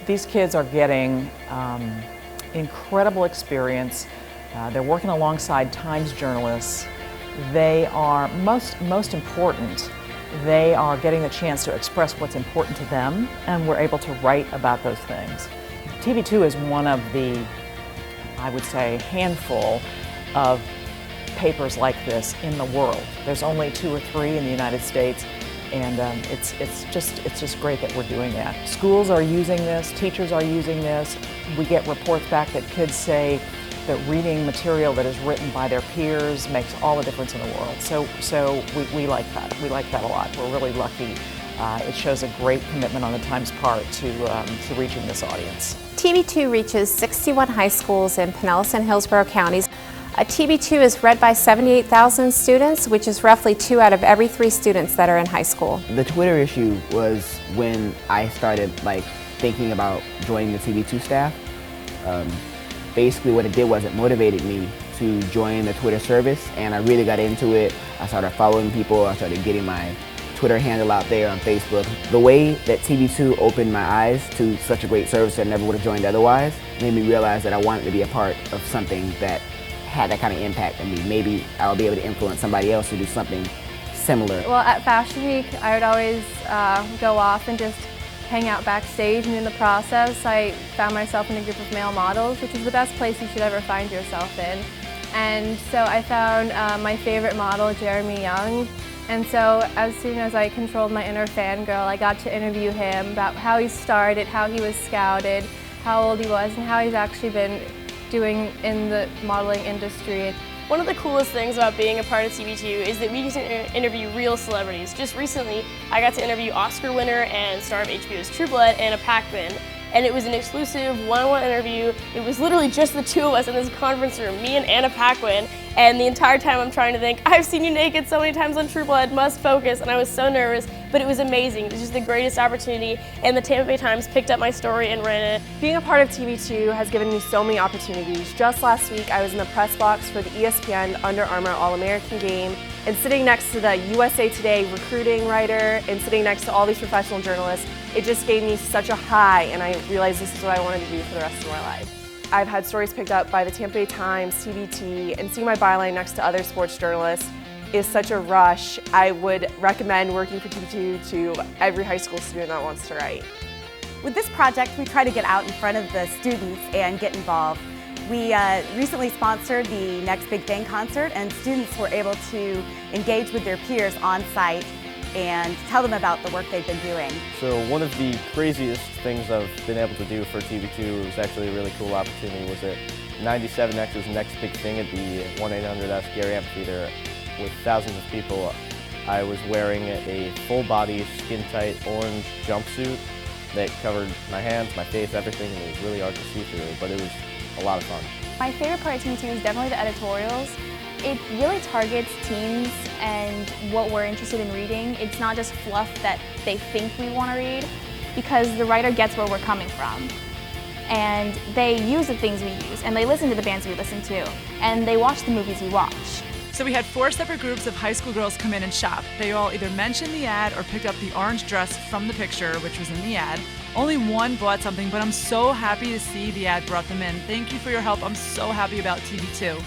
These kids are getting incredible experience. They're working alongside Times journalists. They are, most important, they are getting a chance to express what's important to them, and we're able to write about those things. TV2 is one of the, I would say, handful of papers like this in the world. There's only 2 or 3 in the United States, and it's just great that we're doing that. Schools are using this, teachers are using this. We get reports back that kids say that reading material that is written by their peers makes all the difference in the world. So we like that. We like that a lot. We're really lucky. It shows a great commitment on the Times' part to reaching this audience. TV2 reaches 61 high schools in Pinellas and Hillsborough counties. TV2 is read by 78,000 students, which is roughly 2 out of every 3 students that are in high school. The Twitter issue was when I started thinking about joining the TV2 staff. Basically what it did was it motivated me to join the Twitter service, and I really got into it. I started following people, I started getting my Twitter handle out there on Facebook. The way that TV2 opened my eyes to such a great service that I never would have joined otherwise made me realize that I wanted to be a part of something that had that kind of impact on me. Maybe I'll be able to influence somebody else to do something similar. Well, at Fashion Week, I would always go off and just hang out backstage, and in the process, I found myself in a group of male models, which is the best place you should ever find yourself in. And so I found my favorite model, Jeremy Young, and so as soon as I controlled my inner fangirl, I got to interview him about how he started, how he was scouted, how old he was, and how he's actually been doing in the modeling industry. One of the coolest things about being a part of TV2 is that we get to interview real celebrities. Just recently, I got to interview Oscar winner and star of HBO's True Blood, Anna Paquin, and it was an exclusive one-on-one interview. It was literally just the 2 of us in this conference room, me and Anna Paquin, and the entire time I'm trying to think, I've seen you naked so many times on True Blood, must focus, and I was so nervous, but it was amazing. It was just the greatest opportunity, and the Tampa Bay Times picked up my story and ran it. Being a part of TV2 has given me so many opportunities. Just last week, I was in the press box for the ESPN Under Armour All-American game, and sitting next to the USA Today recruiting writer and sitting next to all these professional journalists, it just gave me such a high, and I realized this is what I wanted to do for the rest of my life. I've had stories picked up by the Tampa Bay Times, TVT, and seeing my byline next to other sports journalists is such a rush. I would recommend working for TV2 to every high school student that wants to write. With this project, we try to get out in front of the students and get involved. We recently sponsored the Next Big Thing concert, and students were able to engage with their peers on site and tell them about the work they've been doing. So one of the craziest things I've been able to do for TV2 was actually a really cool opportunity. Was at 97X's Next Big Thing at the 1-800-ASK Gary Amphitheater with thousands of people. I was wearing a full-body, skin-tight orange jumpsuit that covered my hands, my face, everything. It was really hard to see through, but it was a lot of fun. My favorite part of TV2 is definitely the editorials. It really targets teens and what we're interested in reading. It's not just fluff that they think we want to read, because the writer gets where we're coming from. And they use the things we use, and they listen to the bands we listen to, and they watch the movies we watch. So we had 4 separate groups of high school girls come in and shop. They all either mentioned the ad or picked up the orange dress from the picture, which was in the ad. Only one bought something, but I'm so happy to see the ad brought them in. Thank you for your help. I'm so happy about TV2.